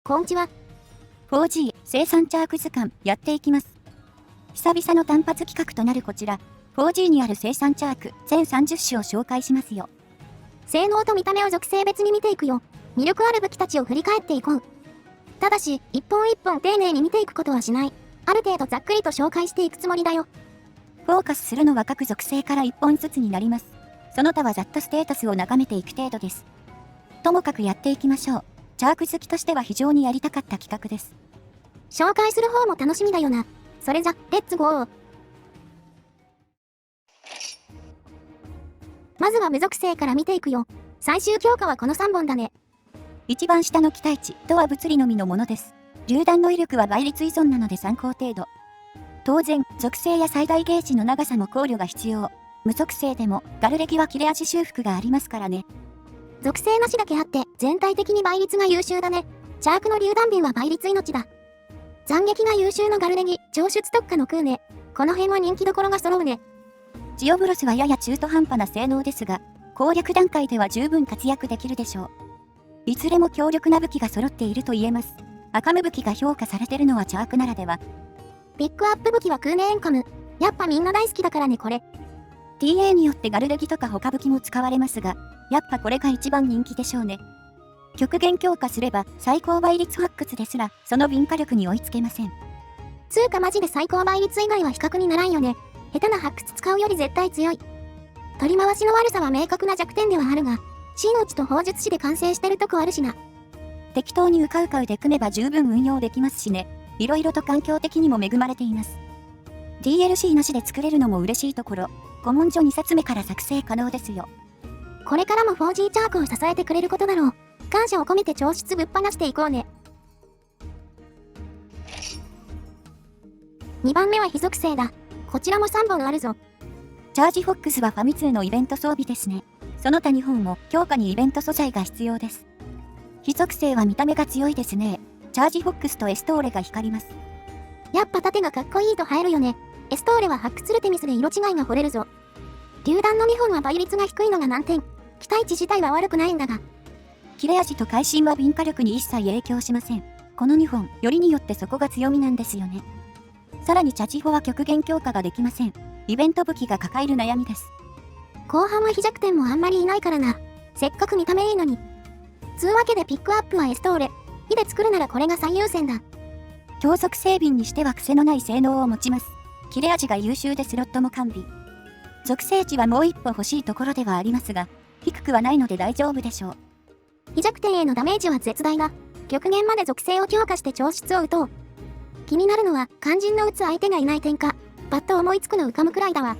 こんちは。4G 生産チャーク図鑑やっていきます。久々の単発企画となるこちら、4G にある生産チャーク全30種を紹介しますよ。性能と見た目を属性別に見ていくよ。魅力ある武器たちを振り返っていこう。ただし、一本一本丁寧に見ていくことはしない。ある程度ざっくりと紹介していくつもりだよ。フォーカスするのは各属性から1本ずつになります。その他はざっとステータスを眺めていく程度です。ともかくやっていきましょう。チャーク好きとしては非常にやりたかった企画です。紹介する方も楽しみだよな。それじゃ、レッツゴー。まずは無属性から見ていくよ。最終強化はこの3本だね。一番下の期待値とは物理のみのものです。榴弾の威力は倍率依存なので参考程度。当然、属性や最大ゲージの長さも考慮が必要。無属性でもガルレギは切れ味修復がありますからね。属性なしだけあって全体的に倍率が優秀だね。チャークの榴弾瓶は倍率命だ。斬撃が優秀のガルレギ、超出特化のクーネ。この辺は人気どころが揃うね。ジオブロスはやや中途半端な性能ですが、攻略段階では十分活躍できるでしょう。いずれも強力な武器が揃っていると言えます。赤目武器が評価されてるのはチャークならでは。ピックアップ武器はクーネエンカム。やっぱみんな大好きだからねこれ。TA によってガルレギとか他武器も使われますが、やっぱこれが一番人気でしょうね。極限強化すれば最高倍率発掘ですらその敏火力に追いつけません。つうかマジで最高倍率以外は比較にならんよね。下手な発掘使うより絶対強い。取り回しの悪さは明確な弱点ではあるが、真打ちと砲術師で完成してるとこあるしな。適当にうかうかうで組めば十分運用できますしね。いろいろと環境的にも恵まれています。DLC なしで作れるのも嬉しいところ。古文書2冊目から作成可能ですよ。これからも 4G チャークを支えてくれることだろう。感謝を込めて調出ぶっ放していこうね。2番目は非属性だ。こちらも3本あるぞ。チャージフォックスはファミ通のイベント装備ですね。その他2本も強化にイベント素材が必要です。非属性は見た目が強いですね。チャージフォックスとエストーレが光ります。やっぱ盾がかっこいいと映えるよね。エストーレは発掘ルテミスで色違いが惚れるぞ。榴弾の2本は倍率が低いのが難点。期待値自体は悪くないんだが。切れ味と会心は敏火力に一切影響しません。この2本、よりによってそこが強みなんですよね。さらにチャチホは極限強化ができません。イベント武器が抱える悩みです。後半は非弱点もあんまりいないからな。せっかく見た目いいのに。つうわけでピックアップはエストーレ。火で作るならこれが最優先だ。強速整備にしては癖のない性能を持ちます。切れ味が優秀でスロットも完備。属性値はもう一歩欲しいところではありますが、低くはないので大丈夫でしょう。非弱点へのダメージは絶大だ。極限まで属性を強化して調出を打とう。気になるのは肝心の打つ相手がいない点か。パッと思いつくの浮かむくらいだわ。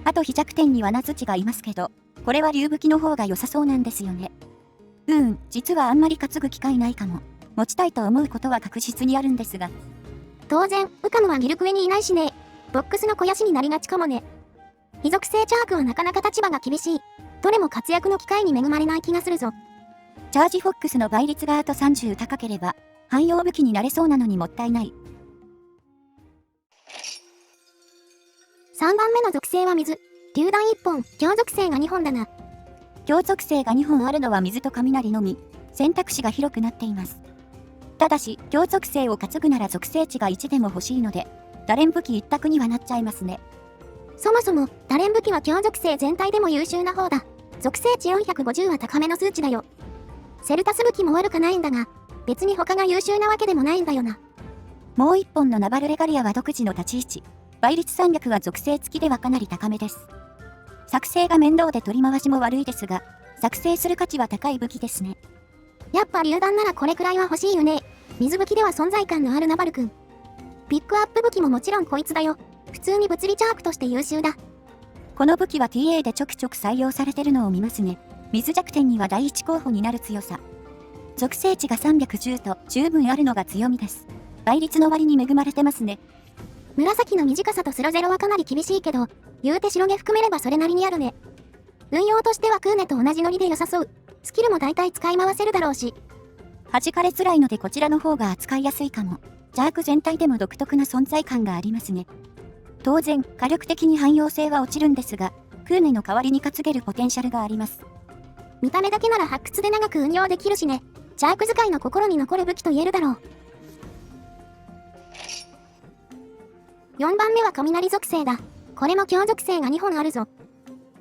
あと非弱点にはナズチがいますけど、これは竜武器の方が良さそうなんですよね。実はあんまり担ぐ機会ないかも。持ちたいと思うことは確実にあるんですが。当然、ウカムはギルクエにいないしね。ボックスの肥やしになりがちかもね。非属性チャークはなかなか立場が厳しい。どれも活躍の機会に恵まれない気がするぞ。チャージフォックスの倍率があと30高ければ、汎用武器になれそうなのにもったいない。3番目の属性は水。榴弾1本、強属性が2本だな。強属性が2本あるのは水と雷のみ。選択肢が広くなっています。ただし、強属性を担ぐなら属性値が1でも欲しいので、打連武器一択にはなっちゃいますね。そもそも、打連武器は強属性全体でも優秀な方だ。属性値450は高めの数値だよ。セルタス武器も悪くないんだが、別に他が優秀なわけでもないんだよな。もう一本のナバルレガリアは独自の立ち位置。倍率300は属性付きではかなり高めです。作成が面倒で取り回しも悪いですが、作成する価値は高い武器ですね。やっぱ榴弾ならこれくらいは欲しいよね。水武器では存在感のあるナバル君。ピックアップ武器ももちろんこいつだよ。普通に物理チャークとして優秀だ。この武器は TA でちょくちょく採用されてるのを見ますね。水弱点には第一候補になる強さ。属性値が310と十分あるのが強みです。倍率の割に恵まれてますね。紫の短さとスロゼロはかなり厳しいけど、言うて白毛含めればそれなりにあるね。運用としてはクーネと同じノリで良さそう。スキルも大体使い回せるだろうし。弾かれづらいのでこちらの方が扱いやすいかも。チャーク全体でも独特な存在感がありますね。当然、火力的に汎用性は落ちるんですが、クーネの代わりに担げるポテンシャルがあります。見た目だけなら発掘で長く運用できるしね。チャーク使いの心に残る武器と言えるだろう。4番目は雷属性だ。これも強属性が2本あるぞ。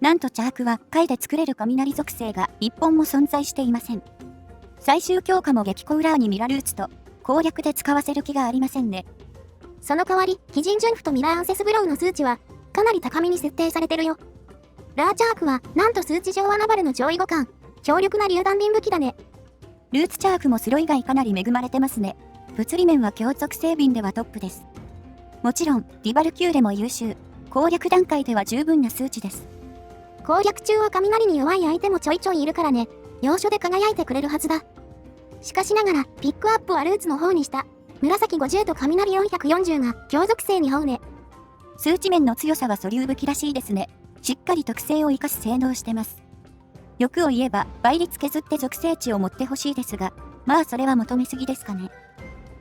なんとチャークは貝で作れる雷属性が1本も存在していません。最終強化も激コウラーにミラルーツと攻略で使わせる気がありませんね。その代わり、基準順符とミラーアンセスブロウの数値はかなり高めに設定されてるよ。ラーチャークはなんと数値上はナバルの上位互換。強力な榴弾瓶武器だね。ルーツチャークもスロ以外かなり恵まれてますね。物理面は強属性瓶ではトップです。もちろん、ディバルキューレも優秀。攻略段階では十分な数値です。攻略中は雷に弱い相手もちょいちょいいるからね。要所で輝いてくれるはずだ。しかしながら、ピックアップはルーツの方にした。紫50と雷440が強属性に合うね。数値面の強さは素粒武器らしいですね。しっかり特性を生かす性能してます。欲を言えば、倍率削って属性値を持ってほしいですが、まあそれは求めすぎですかね。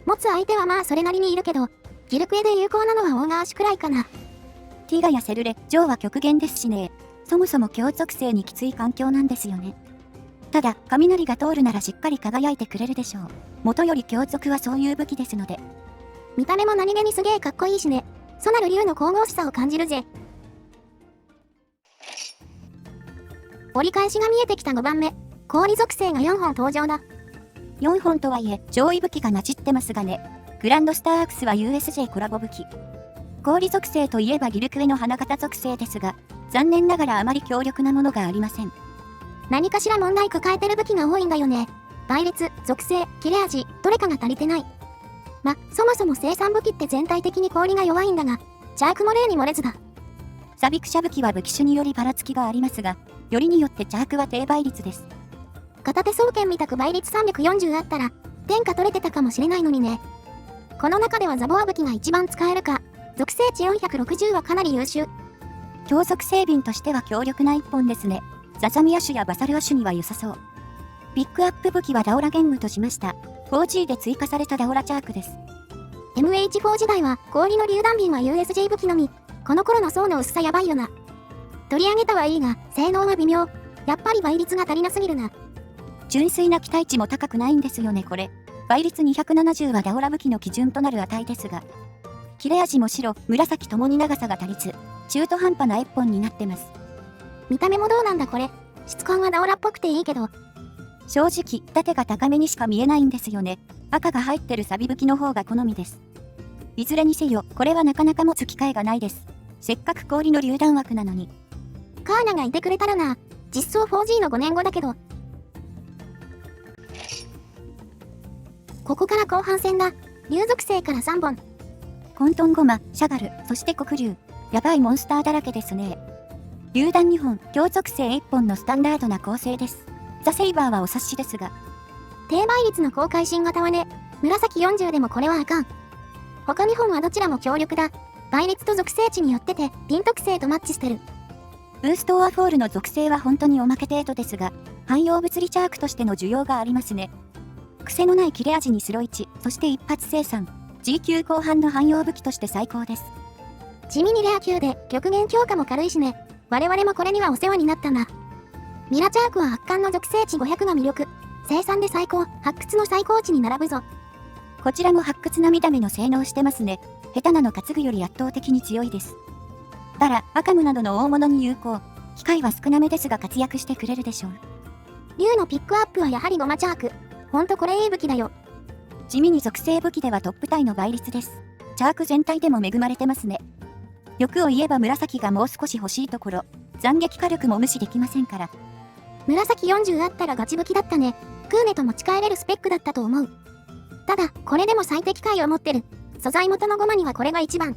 持つ相手はまあそれなりにいるけど、ギルクエで有効なのはオーガーシュくらいかな。ティガやセルレ、ジョーは極限ですしね。そもそも強属性にきつい環境なんですよね。ただ、雷が通るならしっかり輝いてくれるでしょう。元より強属はそういう武器ですので。見た目も何気にすげえかっこいいしね。ソナル竜の神々しさを感じるぜ。折り返しが見えてきた5番目。氷属性が4本登場だ。4本とはいえ、上位武器が混じってますがね。グランドスターアクスは USJ コラボ武器。氷属性といえばギルクエの花形属性ですが、残念ながらあまり強力なものがありません。何かしら問題抱えてる武器が多いんだよね。倍率、属性、切れ味、どれかが足りてない。そもそも生産武器って全体的に氷が弱いんだが、チャークも例に漏れずだ。サビクシャ武器は武器種によりばらつきがありますが、よりによってチャークは低倍率です。片手双剣みたく倍率340あったら、天下取れてたかもしれないのにね。この中ではザボア武器が一番使えるか、属性値460はかなり優秀。強属性瓶としては強力な一本ですね。ザザミアシュやバサルアシュには良さそう。ピックアップ武器はダオラゲングとしました。4G で追加されたダオラチャークです。MH4 時代は氷の榴弾瓶は USJ 武器のみ。この頃の層の薄さやばいよな。取り上げたはいいが、性能は微妙。やっぱり倍率が足りなすぎるな。純粋な期待値も高くないんですよねこれ。倍率270はダオラ武器の基準となる値ですが。切れ味も白、紫ともに長さが足りず、中途半端な1本になってます。見た目もどうなんだこれ。質感はダオラっぽくていいけど。正直、盾が高めにしか見えないんですよね。赤が入ってるサビ武器の方が好みです。いずれにせよ、これはなかなか持つ機会がないです。せっかく氷の榴弾枠なのに。カーナがいてくれたらな。実装 4G の5年後だけど。ここから後半戦だ。竜属性から3本。混沌ゴマ、シャガル、そして黒竜。やばいモンスターだらけですね。榴弾2本、強属性1本のスタンダードな構成です。ザ・セイバーはお察しですが。低倍率の公開新型はね、紫40でもこれはあかん。他2本はどちらも強力だ。倍率と属性値によってて、ピン特性とマッチしてる。ブーストオアフォールの属性は本当におまけ程度ですが、汎用物理チャークとしての需要がありますね。癖のない切れ味にスロ1、そして一発生産。G 級後半の汎用武器として最高です。地味にレア級で極限強化も軽いしね。我々もこれにはお世話になったな。ミラチャークは圧巻の属性値500が魅力。生産で最高、発掘の最高値に並ぶぞ。こちらも発掘な見た目の性能してますね。下手なの担ぐより圧倒的に強いです。ダラ、アカムなどの大物に有効。機会は少なめですが活躍してくれるでしょう。竜のピックアップはやはりゴマチャーク。ほんとこれいい武器だよ。地味に属性武器ではトップタイの倍率です。チャーク全体でも恵まれてますね。欲を言えば紫がもう少し欲しいところ。斬撃火力も無視できませんから。紫40あったらガチ武器だったね。クーネと持ち帰れるスペックだったと思う。ただ、これでも最適解を持ってる。素材元のゴマにはこれが一番。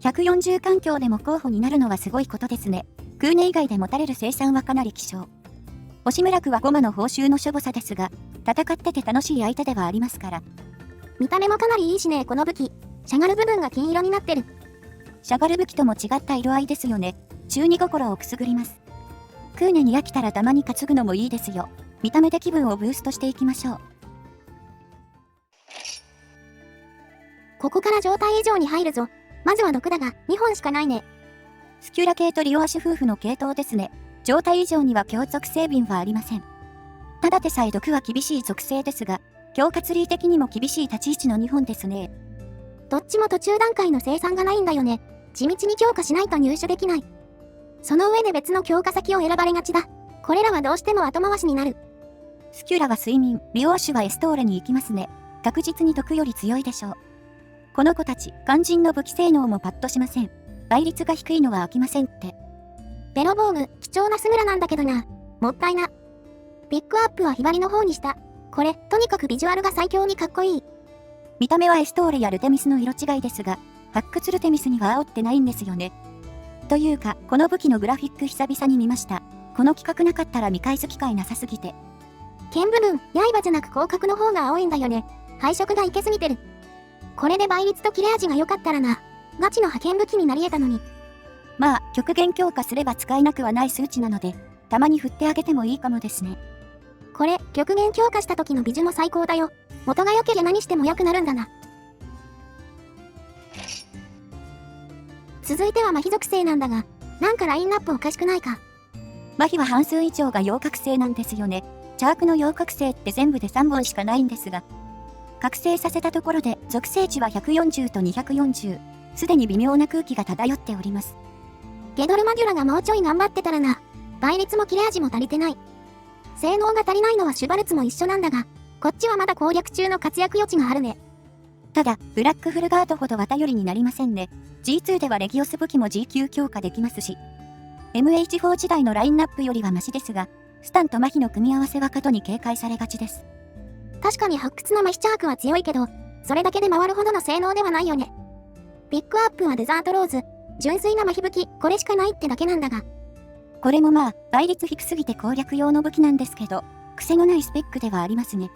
140環境でも候補になるのはすごいことですね。クーネ以外で持たれる生産はかなり希少。押村区はゴマの報酬のしょぼさですが、戦ってて楽しい相手ではありますから。見た目もかなりいいしね、この武器。しゃがる部分が金色になってる。しゃがる武器とも違った色合いですよね。中二心をくすぐります。クーネに飽きたらたまに担ぐのもいいですよ。見た目で気分をブーストしていきましょう。ここから状態以上に入るぞ。まずは毒だが、2本しかないね。スキュラ系とリオアシュ夫婦の系統ですね。状態以上には強属性瓶はありません。ただでさえ毒は厳しい属性ですが、強化ツリー的にも厳しい立ち位置の2本ですね。どっちも途中段階の生産がないんだよね。地道に強化しないと入手できない。その上で別の強化先を選ばれがちだ。これらはどうしても後回しになる。スキュラは睡眠、リオーシュはエストーレに行きますね。確実に毒より強いでしょう。この子たち、肝心の武器性能もパッとしません。倍率が低いのは飽きませんって。ベロボーグ、貴重なスグラなんだけどな。もったいな。ピックアップはひばりの方にした。これ、とにかくビジュアルが最強にかっこいい。見た目はエストーレやルテミスの色違いですが、発掘ルテミスには煽ってないんですよね。というか、この武器のグラフィック久々に見ました。この企画なかったら見返す機会なさすぎて。剣部分、刃じゃなく広角の方が青いんだよね。配色がいけすぎてる。これで倍率と切れ味が良かったらな。ガチの派遣武器になり得たのに。まあ、極限強化すれば使えなくはない数値なので、たまに振ってあげてもいいかもですね。これ、極限強化した時の美女も最高だよ。元が良ければ何しても良くなるんだな。続いては麻痺属性なんだが、なんかラインナップおかしくないか。麻痺は半数以上が陽覚性なんですよね。チャークの陽覚性って全部で3本しかないんですが、覚醒させたところで属性値は140と240。すでに微妙な空気が漂っております。ゲドルマデュラがもうちょい頑張ってたらな。倍率も切れ味も足りてない。性能が足りないのはシュバルツも一緒なんだが、こっちはまだ攻略中の活躍余地があるね。ただ、ブラックフルガードほどは頼りになりませんね。G2 ではレギオス武器も G 級強化できますし、MH4 時代のラインナップよりはマシですが、スタンと麻痺の組み合わせは過度に警戒されがちです。確かに発掘の麻痺チャークは強いけど、それだけで回るほどの性能ではないよね。ピックアップはデザートローズ、純粋な麻痺武器、これしかないってだけなんだが。これもまあ、倍率低すぎて攻略用の武器なんですけど、癖のないスペックではありますね。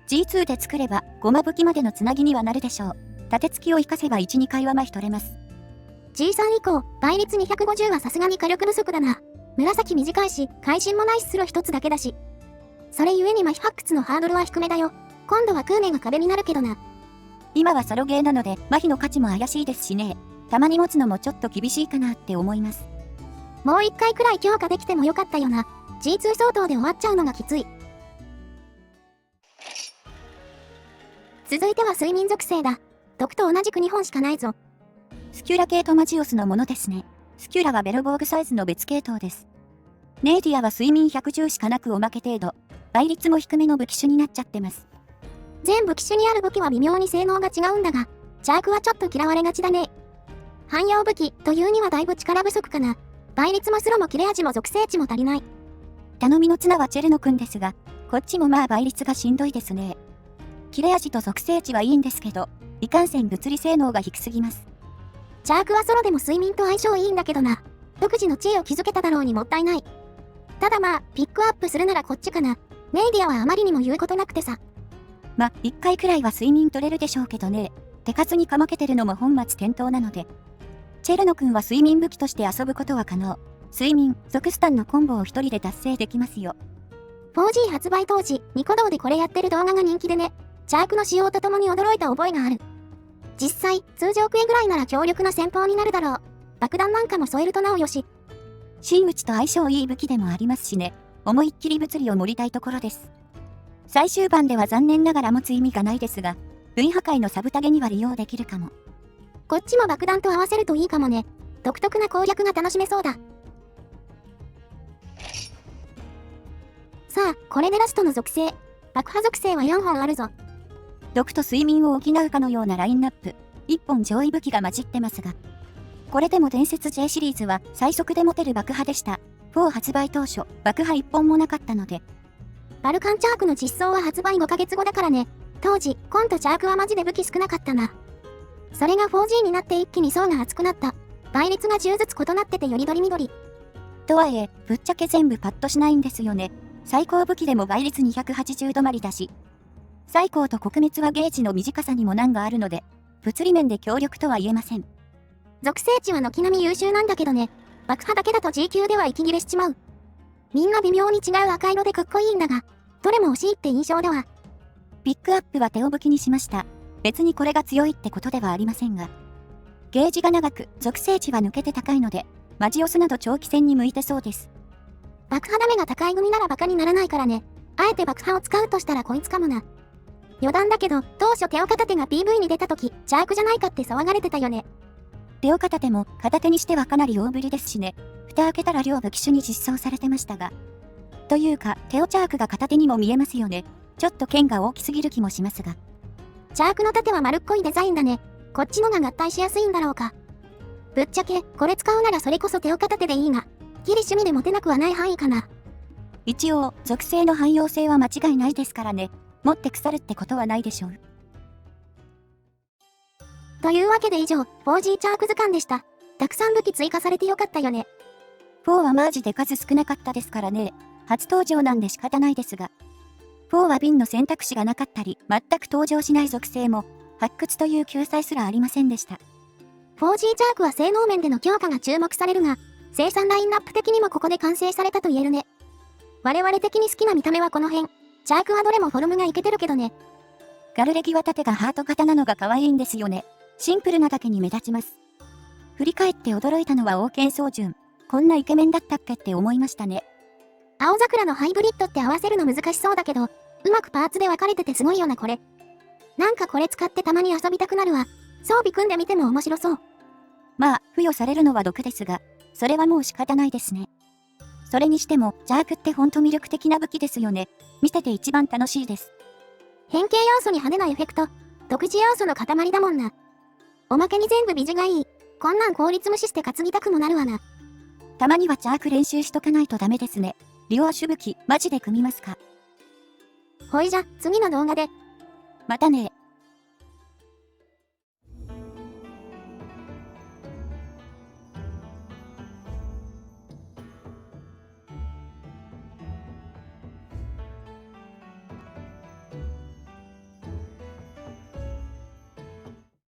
G2 で作れば、ゴマ武器までのつなぎにはなるでしょう。盾付きを活かせば1、2回は麻痺取れます。G3 以降、倍率250はさすがに火力不足だな。紫短いし、会心もないしスロ一つだけだし。それゆえに麻痺発掘のハードルは低めだよ。今度はクーネが壁になるけどな。今はソロゲーなので、麻痺の価値も怪しいですしね。たまに持つのもちょっと厳しいかなって思います。もう一回くらい強化できてもよかったよな。G2 相当で終わっちゃうのがきつい。続いては睡眠属性だ。毒と同じく2本しかないぞ。スキュラ系とマジオスのものですね。スキュラはベルボーグサイズの別系統です。ネーディアは睡眠110しかなくおまけ程度。倍率も低めの武器種になっちゃってます。全武器種にある武器は微妙に性能が違うんだが、チャークはちょっと嫌われがちだね。汎用武器というにはだいぶ力不足かな。倍率もスロも切れ味も属性値も足りない。頼みの綱はチェルノ君ですが、こっちもまあ倍率がしんどいですね。切れ味と属性値はいいんですけど、いかんせん物理性能が低すぎます。チャークはソロでも睡眠と相性いいんだけどな。独自の地位を築けただろうにもったいない。ただまあ、ピックアップするならこっちかな。ネイディアはあまりにも言うことなくてさ。ま、1回くらいは睡眠取れるでしょうけどね。手数にかまけてるのも本末転倒なので。チェルノ君は睡眠武器として遊ぶことは可能。睡眠、属スタンのコンボを一人で達成できますよ。4G 発売当時、ニコ動でこれやってる動画が人気でね。チャークの使用とともに驚いた覚えがある。実際、通常クエぐらいなら強力な戦法になるだろう。爆弾なんかも添えるとなおよし。真打ちと相性いい武器でもありますしね。思いっきり物理を盛りたいところです。最終盤では残念ながら持つ意味がないですが、類破壊のサブタゲには利用できるかも。こっちも爆弾と合わせるといいかもね。独特な攻略が楽しめそうだ。さあ、これでラストの属性。爆破属性は4本あるぞ。毒と睡眠を補うかのようなラインナップ。1本上位武器が混じってますが。これでも伝説 J シリーズは最速で持てる爆破でした。4発売当初、爆破1本もなかったので。バルカンチャークの実装は発売5ヶ月後だからね。当時、コンとチャークはマジで武器少なかったな。それが 4G になって一気に層が厚くなった。倍率が10ずつ異なっててよりどりみどり。とはいえ、ぶっちゃけ全部パッとしないんですよね。最高武器でも倍率280止まりだし。最高と国滅はゲージの短さにも難があるので、物理面で強力とは言えません。属性値は軒並み優秀なんだけどね。爆破だけだと G 級では息切れしちまう。みんな微妙に違う赤色でかっこいいんだが、どれも惜しいって印象では。ピックアップは手を武器にしました。別にこれが強いってことではありませんが。ゲージが長く、属性値は抜けて高いので、マジオスなど長期戦に向いてそうです。爆破ダメが高い組ならバカにならないからね。あえて爆破を使うとしたらこいつかもな。余談だけど、当初手を片手が PV に出た時、チャークじゃないかって騒がれてたよね。手を片手も片手にしてはかなり大ぶりですしね。蓋開けたら両武器種に実装されてましたが。というか、テオチャークが片手にも見えますよね。ちょっと剣が大きすぎる気もしますが。チャークの盾は丸っこいデザインだね。こっちのが合体しやすいんだろうか。ぶっちゃけ、これ使うならそれこそ手を片手でいいが、ギリ趣味で持てなくはない範囲かな。一応、属性の汎用性は間違いないですからね。持って腐るってことはないでしょう。というわけで以上、4G チャーク図鑑でした。たくさん武器追加されてよかったよね。4はマージで数少なかったですからね。初登場なんで仕方ないですが。4は瓶の選択肢がなかったり、全く登場しない属性も、発掘という救済すらありませんでした。4G チャークは性能面での強化が注目されるが、生産ラインナップ的にもここで完成されたと言えるね。我々的に好きな見た目はこの辺。チャークはどれもフォルムがイケてるけどね。ガルレギは盾がハート型なのが可愛いんですよね。シンプルなだけに目立ちます。振り返って驚いたのは王権宗純。こんなイケメンだったっけって思いましたね。青桜のハイブリッドって合わせるの難しそうだけど、うまくパーツで分かれててすごいよなこれ。なんかこれ使ってたまに遊びたくなるわ。装備組んでみても面白そう。まあ、付与されるのは毒ですが、それはもう仕方ないですね。それにしても、ジャークってほんと魅力的な武器ですよね。見てて一番楽しいです。変形要素に派手なエフェクト、独自要素の塊だもんな。おまけに全部美女がいい。こんなん効率無視して担ぎたくもなるわな。たまにはジャーク練習しとかないとダメですね。リオアシュ武器、マジで組みますか？ほいじゃ、次の動画で。またね。